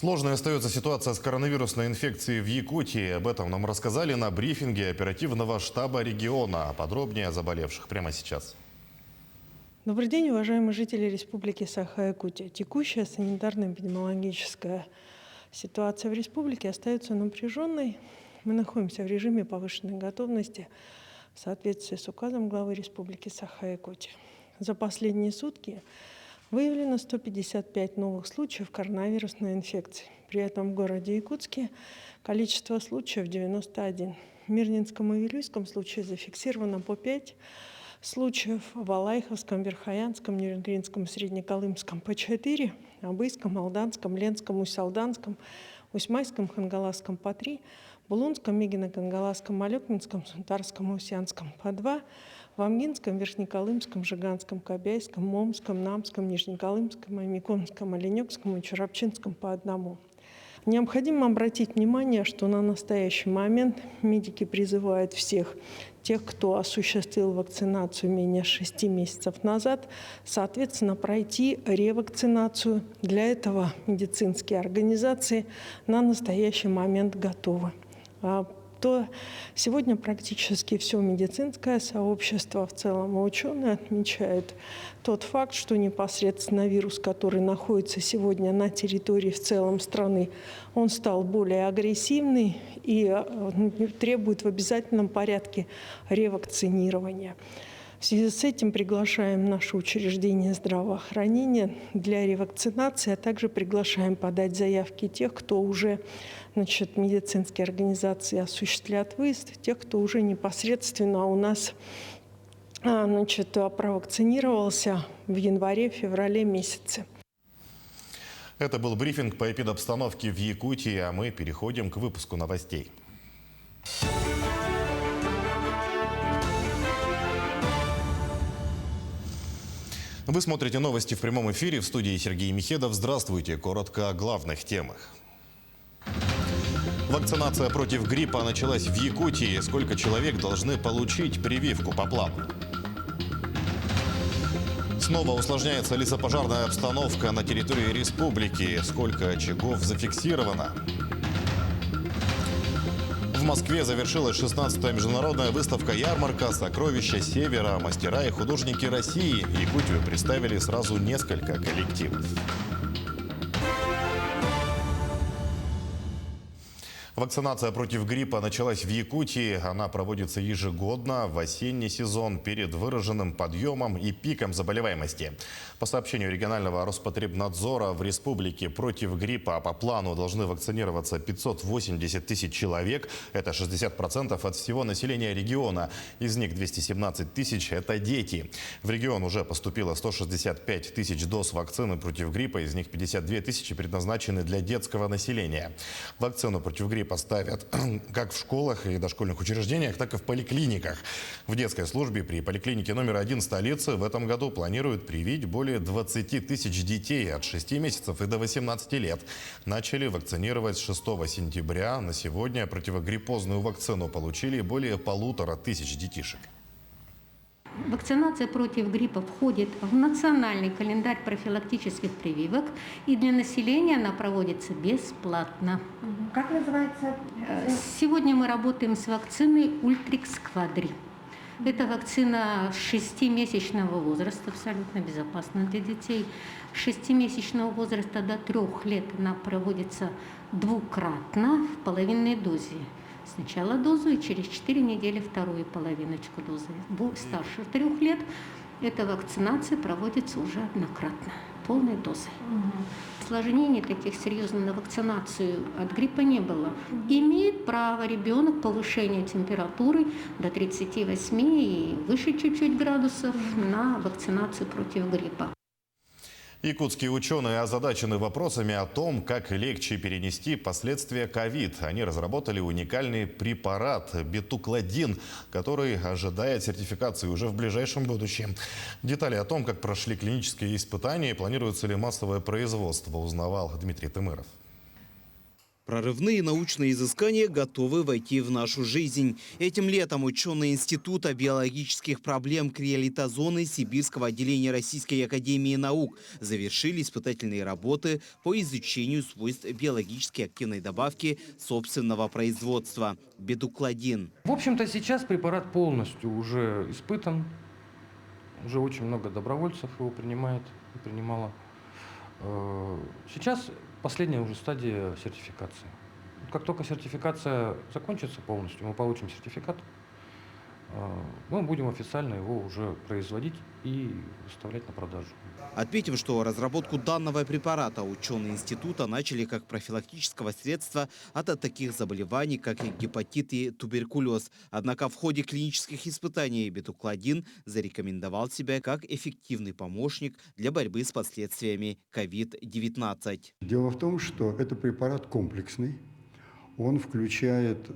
Сложной остается ситуация с коронавирусной инфекцией в Якутии. Об этом нам рассказали на брифинге оперативного штаба региона. А подробнее о заболевших прямо сейчас. Добрый день, уважаемые жители Республики Саха-Якутия. Текущая санитарно-эпидемиологическая ситуация в республике остается напряженной. Мы находимся в режиме повышенной готовности в соответствии с указом главы Республики Саха-Якутия. За последние сутки выявлено 155 новых случаев коронавирусной инфекции. При этом в городе Якутске количество случаев 91. В Мирнинском и Вилюйском случае зафиксировано по 5 случаев, в Алайховском, Верхоянском, Нерюнгринском, Среднеколымском по 4, Абыйском, Алданском, Ленском, Усть-Алданском, Усть-Майском, Хангаласском по 3, Булунском, Мигино-Кангаласском, Алекминском, Сунтарском, Усянском по 2, в Амгинском, Верхнеколымском, Жиганском, Кобяйском, Момском, Намском, Нижнеколымском, Амиконском, Оленёкском и Чарапчинском по 1. Необходимо обратить внимание, что на настоящий момент медики призывают всех тех, кто осуществил вакцинацию менее 6 месяцев назад, соответственно, пройти ревакцинацию. Для этого медицинские организации на настоящий момент готовы. То сегодня практически все медицинское сообщество в целом и ученые отмечают тот факт, что непосредственно вирус, который находится сегодня на территории в целом страны, он стал более агрессивный и требует в обязательном порядке ревакцинирования. В связи с этим приглашаем наши учреждения здравоохранения для ревакцинации, а также приглашаем подать заявки тех, кто уже, медицинские организации осуществляют выезд, тех, кто уже непосредственно у нас провакцинировался в январе-феврале месяце. Это был брифинг по эпидобстановке в Якутии, а мы переходим к выпуску новостей. Вы смотрите новости в прямом эфире. В студии Сергей Михедов. Здравствуйте. Коротко о главных темах. Вакцинация против гриппа началась в Якутии. Сколько человек должны получить прививку по плану? Снова усложняется лесопожарная обстановка на территории республики. Сколько очагов зафиксировано? В Москве завершилась 16-я международная выставка-ярмарка «Сокровища Севера. Мастера и художники России». Якутию представили сразу несколько коллективов. Вакцинация против гриппа началась в Якутии. Она проводится ежегодно в осенний сезон перед выраженным подъемом и пиком заболеваемости. По сообщению регионального Роспотребнадзора, в республике против гриппа по плану должны вакцинироваться 580 тысяч человек. Это 60% от всего населения региона. Из них 217 тысяч – это дети. В регион уже поступило 165 тысяч доз вакцины против гриппа. Из них 52 тысячи предназначены для детского населения. Вакцину против гриппа ставят как в школах и дошкольных учреждениях, так и в поликлиниках. В детской службе при поликлинике номер 1 столицы в этом году планируют привить более 20 тысяч детей от 6 месяцев и до 18 лет. Начали вакцинировать с 6 сентября. На сегодня противогриппозную вакцину получили более 1500 детишек. Вакцинация против гриппа входит в национальный календарь профилактических прививок, и для населения она проводится бесплатно. Как называется? Сегодня мы работаем с вакциной Ультрикс Квадри. Это вакцина 6-месячного возраста, абсолютно безопасна для детей. С 6-месячного возраста до 3 лет она проводится двукратно в половинной дозе. Сначала дозу и через 4 недели вторую половиночку дозы. Старше 3 лет эта вакцинация проводится уже однократно, полной дозой. Осложнений таких серьезных на вакцинацию от гриппа не было. Имеет право ребенок повышения температуры до 38 и выше чуть-чуть градусов на вакцинацию против гриппа. Якутские ученые озадачены вопросами о том, как легче перенести последствия ковид. Они разработали уникальный препарат бетукладин, который ожидает сертификации уже в ближайшем будущем. Детали о том, как прошли клинические испытания и планируется ли массовое производство, узнавал Дмитрий Тымыров. Прорывные научные изыскания готовы войти в нашу жизнь. Этим летом ученые Института биологических проблем криолитозоны Сибирского отделения Российской академии наук завершили испытательные работы по изучению свойств биологически активной добавки собственного производства – бетукладин. В общем-то, сейчас препарат полностью уже испытан. Уже очень много добровольцев его принимает и принимало. Сейчас последняя уже стадия сертификации. Как только сертификация закончится полностью, мы получим сертификат, мы будем официально его уже производить и выставлять на продажу. Отметим, что разработку данного препарата ученые института начали как профилактического средства от таких заболеваний, как гепатит и туберкулез. Однако в ходе клинических испытаний бетукладин зарекомендовал себя как эффективный помощник для борьбы с последствиями COVID-19. Дело в том, что это препарат комплексный. Он включает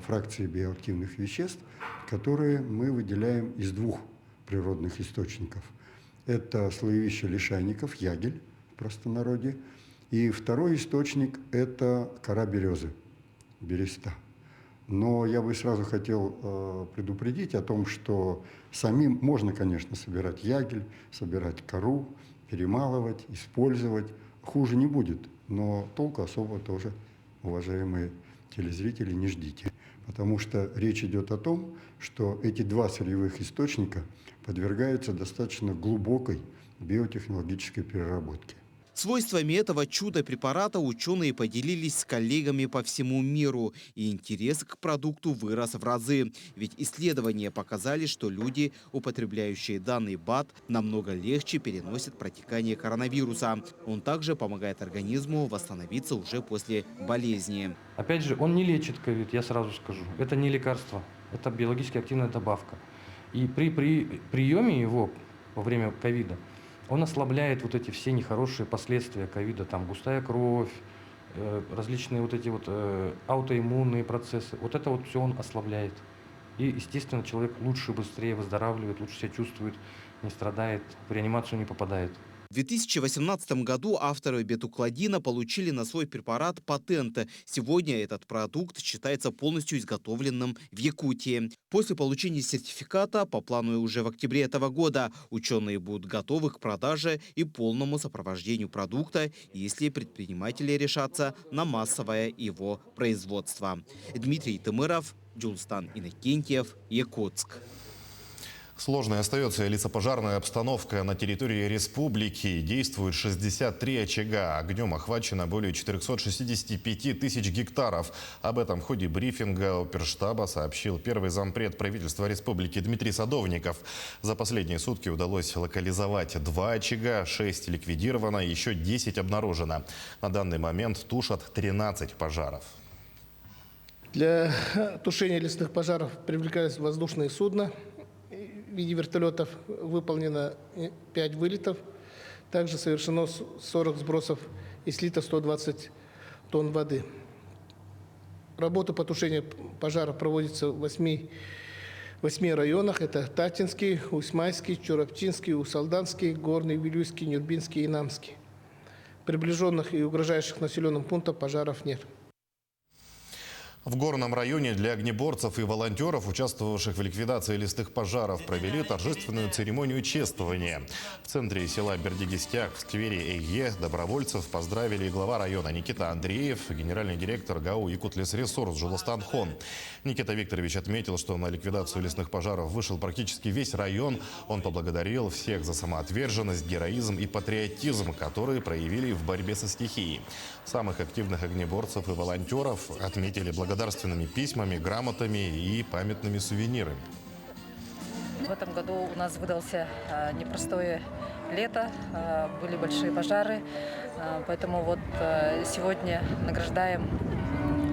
фракции биоактивных веществ, которые мы выделяем из двух природных источников. Это слоевище лишайников, ягель в простонародье. И второй источник – это кора березы, береста. Но я бы сразу хотел предупредить о том, что самим можно, конечно, собирать ягель, собирать кору, перемалывать, использовать. Хуже не будет, но толку особо тоже, уважаемые телезрители, не ждите. Потому что речь идет о том, что эти два сырьевых источника подвергаются достаточно глубокой биотехнологической переработке. Свойствами этого чудо-препарата ученые поделились с коллегами по всему миру. И интерес к продукту вырос в разы. Ведь исследования показали, что люди, употребляющие данный БАД, намного легче переносят протекание коронавируса. Он также помогает организму восстановиться уже после болезни. Опять же, он не лечит ковид, я сразу скажу. Это не лекарство, это биологически активная добавка. И при приеме его во время ковида он ослабляет вот эти все нехорошие последствия ковида, там густая кровь, различные вот эти вот аутоиммунные процессы. Вот это вот все он ослабляет. И, естественно, человек лучше, быстрее выздоравливает, лучше себя чувствует, не страдает, в реанимацию не попадает. В 2018 году авторы бетукладина получили на свой препарат патент. Сегодня этот продукт считается полностью изготовленным в Якутии. После получения сертификата, по плану уже в октябре этого года, ученые будут готовы к продаже и полному сопровождению продукта, если предприниматели решатся на массовое его производство. Дмитрий Тымыров, Джулстан Иннокентьев, Якутск. Сложной остается лесопожарная обстановка на территории республики. Действует 63 очага. Огнем охвачено более 465 тысяч гектаров. Об этом в ходе брифинга оперштаба сообщил первый зампред правительства республики Дмитрий Садовников. За последние сутки удалось локализовать 2 очага, 6 ликвидировано, еще 10 обнаружено. На данный момент тушат 13 пожаров. Для тушения лесных пожаров привлекались воздушные судна. В виде вертолетов выполнено 5 вылетов. Также совершено 40 сбросов и слито 120 тонн воды. Работа по тушению пожаров проводится в 8 районах. Это Татинский, Усьмайский, Чураптинский, Усалданский, Горный, Вилюйский, Нюрбинский и Намский. Приближенных и угрожающих населенным пунктам пожаров нет. В Горном районе для огнеборцев и волонтеров, участвовавших в ликвидации лесных пожаров, провели торжественную церемонию чествования. В центре села Бердигистяк в сквере Эйе добровольцев поздравили глава района Никита Андреев, генеральный директор ГАУ «Якутлесресурс» Жуластан Хон. Никита Викторович отметил, что на ликвидацию лесных пожаров вышел практически весь район. Он поблагодарил всех за самоотверженность, героизм и патриотизм, которые проявили в борьбе со стихией. Самых активных огнеборцев и волонтеров отметили благодарственными письмами, грамотами и памятными сувенирами. В этом году у нас выдался непростое лето, были большие пожары, поэтому вот сегодня награждаем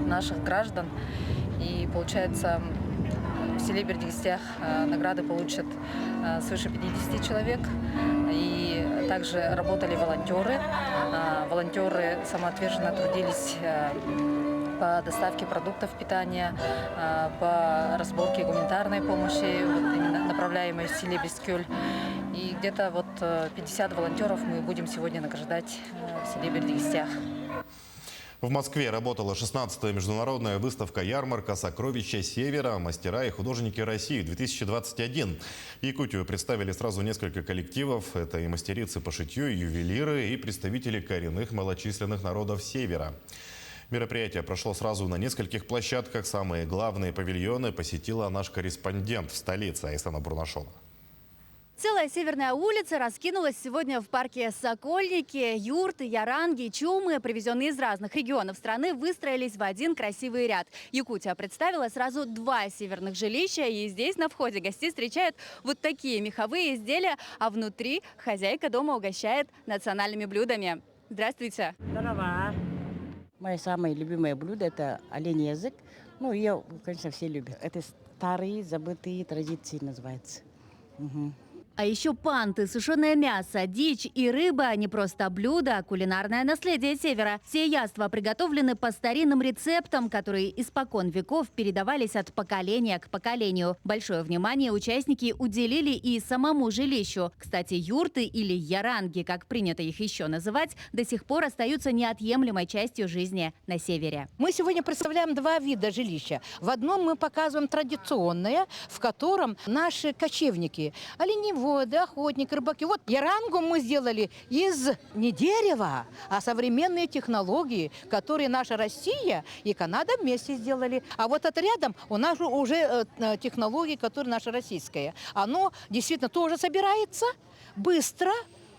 наших граждан. И получается, в селе Бердигистяк награды получат свыше 50 человек. И также работали волонтеры. Волонтеры самоотверженно трудились по доставке продуктов питания, по разборке гуманитарной помощи, направляемой в селе Бескёль. И где-то вот 50 волонтеров мы будем сегодня награждать в селе Бердигистяк. В Москве работала 16-я международная выставка-ярмарка «Сокровища Севера. Мастера и художники России-2021». Якутию представили сразу несколько коллективов. Это и мастерицы по шитью, и ювелиры, и представители коренных малочисленных народов Севера. Мероприятие прошло сразу на нескольких площадках. Самые главные павильоны посетила наш корреспондент в столице Айсана Бурнашова. Целая Северная улица раскинулась сегодня в парке Сокольники. Юрты, яранги, чумы, привезенные из разных регионов страны, выстроились в один красивый ряд. Якутия представила сразу 2 северных жилища. И здесь на входе гостей встречают вот такие меховые изделия, а внутри хозяйка дома угощает национальными блюдами. Здравствуйте! Здорово! Мое самое любимое блюдо – это оленей язык. Ну, ее, конечно, все любят. Это старые забытые традиции называется. Угу. А еще панты, сушеное мясо, дичь и рыба – не просто блюдо, а кулинарное наследие Севера. Все яства приготовлены по старинным рецептам, которые испокон веков передавались от поколения к поколению. Большое внимание участники уделили и самому жилищу. Кстати, юрты или яранги, как принято их еще называть, до сих пор остаются неотъемлемой частью жизни на Севере. Мы сегодня представляем 2 вида жилища. В одном мы показываем традиционное, в котором наши кочевники, оленеводы, охотники, рыбаки. Вот ярангу мы сделали из не дерева, а современные технологии, которые наша Россия и Канада вместе сделали. А вот это рядом у нас уже технологии, которые наша российская. Оно действительно тоже собирается быстро,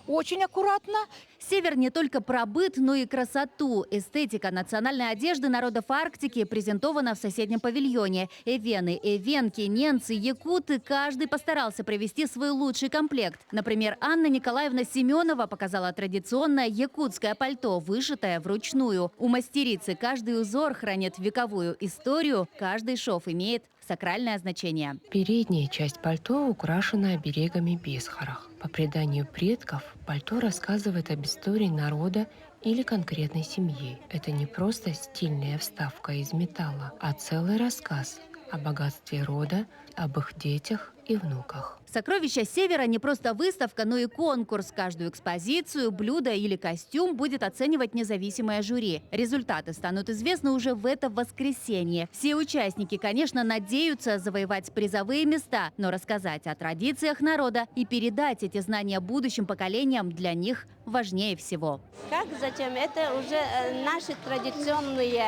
очень аккуратно. Север не только про быт, но и красоту. Эстетика национальной одежды народов Арктики презентована в соседнем павильоне. Эвены, эвенки, ненцы, якуты – каждый постарался привести свой лучший комплект. Например, Анна Николаевна Семенова показала традиционное якутское пальто, вышитое вручную. У мастерицы каждый узор хранит вековую историю, каждый шов имеет сакральное значение. Передняя часть пальто украшена оберегами Бесхарах. По преданию предков, пальто рассказывает об истории народа или конкретной семьи. Это не просто стильная вставка из металла, а целый рассказ о богатстве рода, об их детях и внуках. «Сокровища Севера» не просто выставка, но и конкурс. Каждую экспозицию, блюдо или костюм будет оценивать независимое жюри. Результаты станут известны уже в это воскресенье. Все участники, конечно, надеются завоевать призовые места, но рассказать о традициях народа и передать эти знания будущим поколениям для них важнее всего. Как зачем? Это уже наши традиционные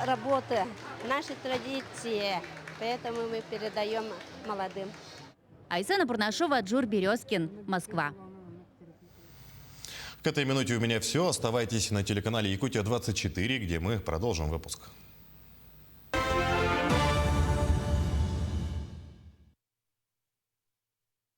работы, наши традиции. Поэтому мы передаем молодым. Айсана Бурнашова, Джур Березкин, Москва. К этой минуте у меня все. Оставайтесь на телеканале Якутия-24, где мы продолжим выпуск.